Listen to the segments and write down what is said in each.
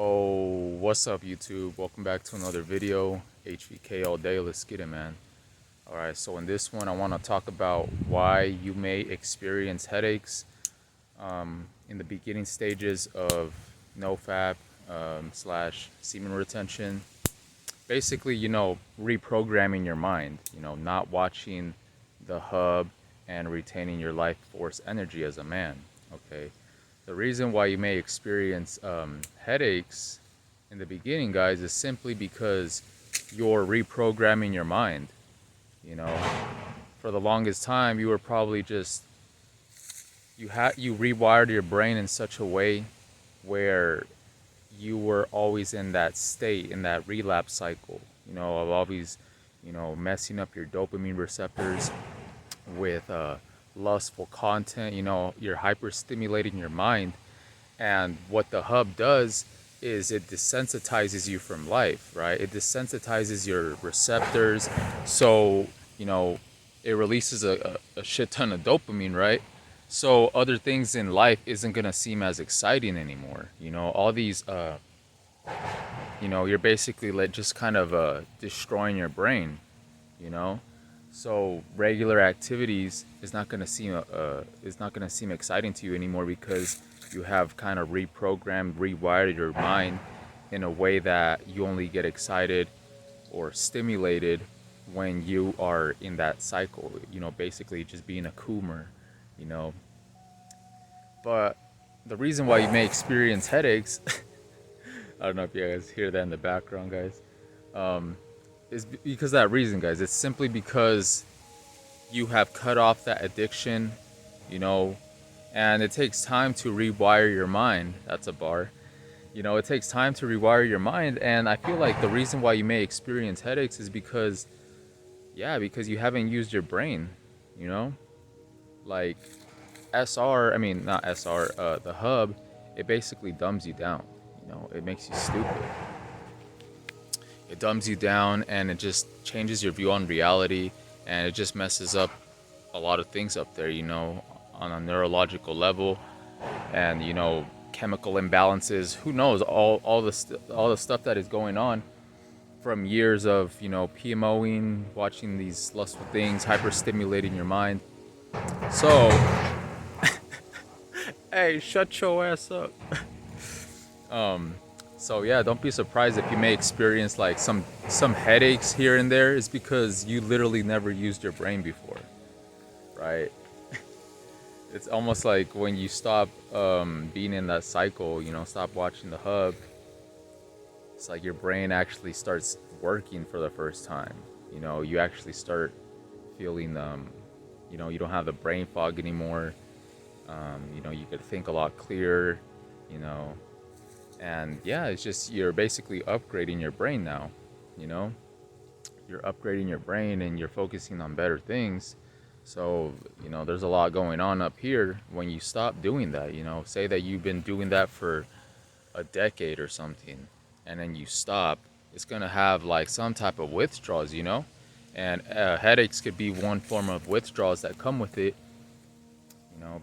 Oh, what's up, YouTube? Welcome back to another video. HVK all day. Let's get it, man. All right, so in this one, I want to talk about why you may experience headaches in the beginning stages of nofap slash semen retention. Basically, reprogramming your mind. Not watching the hub and retaining your life force energy as a man. Okay. The reason why you may experience headaches in the beginning, guys, is simply because you're reprogramming your mind. You know, for the longest time, you were probably just you rewired your brain in such a way where you were always in that state, in that relapse cycle. Of always, messing up your dopamine receptors with lustful content. You're hyper stimulating your mind, and what the hub does is it desensitizes you from life, right? It desensitizes your receptors, so it releases a shit ton of dopamine, right? So other things in life isn't gonna seem as exciting anymore. All these you're basically like just kind of destroying your brain, you know so regular activities is not going to seem exciting to you anymore, because you have kind of reprogrammed, rewired your mind in a way that you only get excited or stimulated when you are in that cycle, basically just being a coomer, you know but the reason why you may experience headaches I don't know if you guys hear that in the background, guys, is because of that reason, guys. It's simply because you have cut off that addiction, you know, and it takes time to rewire your mind. That's a bar. It takes time to rewire your mind, and I feel like the reason why you may experience headaches is because, yeah, because you haven't used your brain, you know? Like SR, I mean, not SR, the hub, it basically dumbs you down, it makes you stupid. It dumbs you down, and it just changes your view on reality, and it just messes up a lot of things up there, on a neurological level, and chemical imbalances. Who knows all the stuff that is going on from years of PMOing, watching these lustful things, hyper stimulating your mind. So, hey, shut your ass up. So yeah, don't be surprised if you may experience like some headaches here and there. It's because you literally never used your brain before, right? It's almost like when you stop being in that cycle, stop watching the hub. It's like your brain actually starts working for the first time. You actually start feeling you don't have the brain fog anymore. You could think a lot clearer. You know, and yeah, it's just you're basically upgrading your brain now. you know you're upgrading your brain, and you're focusing on better things. So there's a lot going on up here when you stop doing that. Say that you've been doing that for a decade or something, and then you stop. It's going to have like some type of withdrawals, and headaches could be one form of withdrawals that come with it,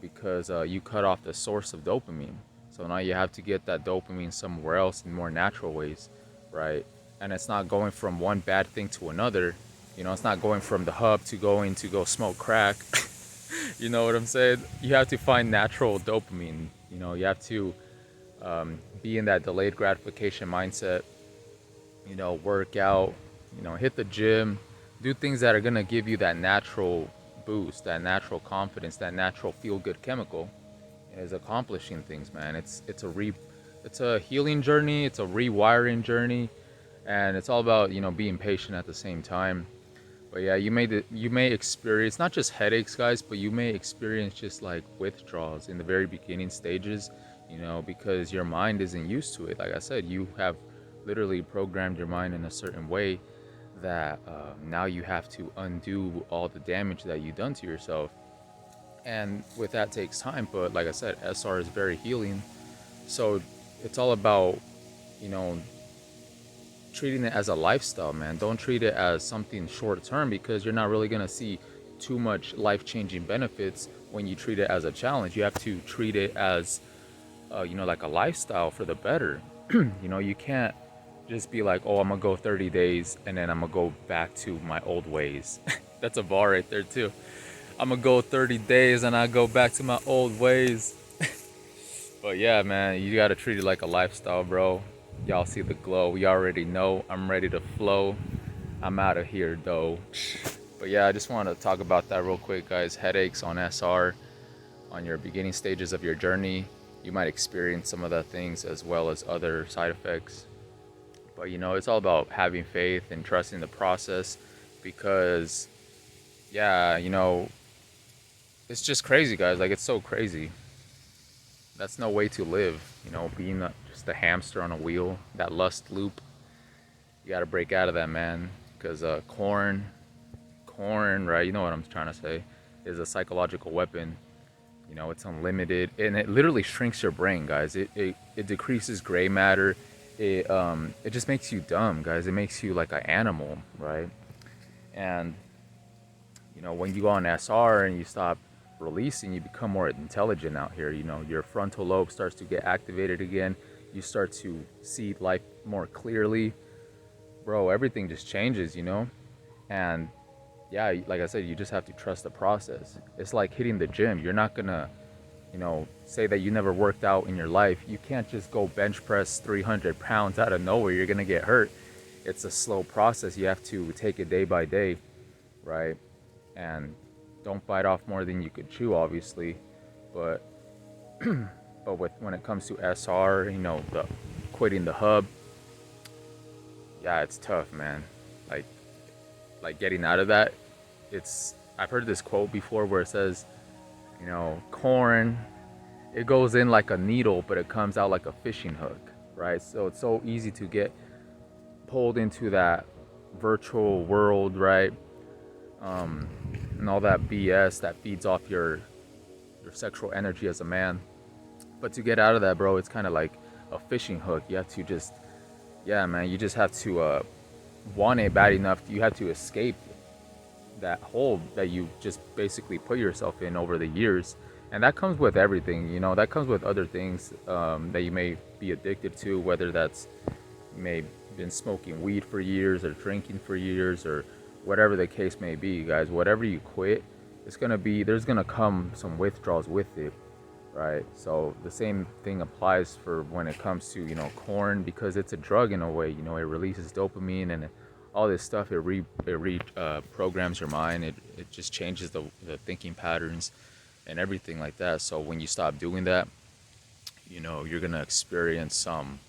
because you cut off the source of dopamine. So now you have to get that dopamine somewhere else in more natural ways, right? And it's not going from one bad thing to another. It's not going from the hub to going to go smoke crack. You know what I'm saying? You have to find natural dopamine. You have to be in that delayed gratification mindset. Work out, hit the gym, do things that are going to give you that natural boost, that natural confidence, that natural feel good chemical. Is accomplishing things, man. It's a healing journey, it's a rewiring journey, and it's all about being patient at the same time. But yeah, you may experience not just headaches, guys, but you may experience just like withdrawals in the very beginning stages, because your mind isn't used to it. Like I said, you have literally programmed your mind in a certain way that now you have to undo all the damage that you've done to yourself. And with that takes time, but like I said, SR is very healing. So it's all about, you know, treating it as a lifestyle, man. Don't treat it as something short term, because you're not really gonna see too much life-changing benefits when you treat it as a challenge. You have to treat it as, like a lifestyle for the better. You know, you can't just be like, oh, I'm gonna go 30 days and then I'm gonna go back to my old ways. That's a bar right there too. I'm gonna go 30 days and I go back to my old ways. But yeah, man, you gotta treat it like a lifestyle, bro. Y'all see the glow. We already know. I'm ready to flow. I'm out of here, though. But yeah, I just want to talk about that real quick, guys. Headaches on SR, on your beginning stages of your journey. You might experience some of the things as well as other side effects. But you know, it's all about having faith and trusting the process because, yeah, you know, it's just crazy, guys. Like, it's so crazy. That's no way to live, you know, being just a hamster on a wheel, that lust loop. You got to break out of that, man. Because corn, right? You know what I'm trying to say, is a psychological weapon. You know, it's unlimited, and it literally shrinks your brain, guys. It decreases gray matter. It just makes you dumb, guys. It makes you like an animal, right? And you know, when you go on SR and you stop releasing, you become more intelligent out here. You know, your frontal lobe starts to get activated again. You start to see life more clearly, bro. Everything just changes, you know. And yeah, like I said, you just have to trust the process. It's like hitting the gym. You're not gonna, you know, say that you never worked out in your life. You can't just go bench press 300 pounds out of nowhere. You're gonna get hurt. It's a slow process. You have to take it day by day, right? And don't bite off more than you could chew, obviously. But when it comes to SR, you know, the quitting the hub, yeah, it's tough, man. Like getting out of that. I've heard this quote before where it says, you know, corn, it goes in like a needle, but it comes out like a fishing hook, right? So it's so easy to get pulled into that virtual world, right? And all that BS that feeds off your sexual energy as a man. But to get out of that, bro, it's kind of like a fishing hook. You have to just, yeah, man, you just have to want it bad enough. You have to escape that hole that you just basically put yourself in over the years. And that comes with everything, you know, that comes with other things that you may be addicted to, whether that's you may have been smoking weed for years or drinking for years or whatever the case may be, guys. Whatever you quit, there's gonna come some withdrawals with it, right? So the same thing applies for when it comes to, you know, corn, because it's a drug in a way. You know, it releases dopamine and all this stuff. It programs your mind. It just changes the thinking patterns and everything like that. So when you stop doing that, you know, you're gonna experience some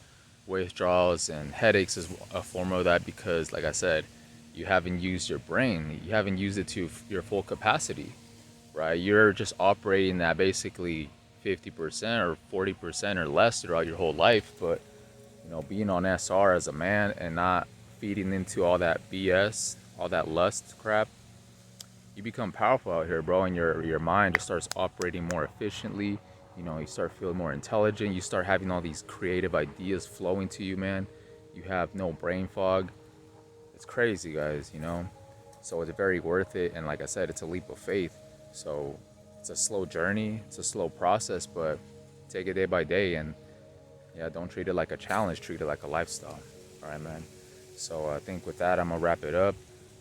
withdrawals, and headaches is a form of that because, like I said, you haven't used your brain. You haven't used it to your full capacity, right? You're just operating at basically 50% or 40% or less throughout your whole life. But, you know, being on SR as a man and not feeding into all that BS, all that lust crap, you become powerful out here, bro, and your mind just starts operating more efficiently. You know, you start feeling more intelligent. You start having all these creative ideas flowing to you, man. You have no brain fog. It's crazy, guys, you know. So it's very worth it. And like I said, it's a leap of faith. So it's a slow journey. It's a slow process, but take it day by day. And yeah, don't treat it like a challenge. Treat it like a lifestyle. All right, man. So I think with that, I'm going to wrap it up.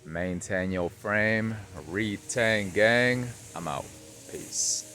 Maintain your frame. Retain gang. I'm out. Peace.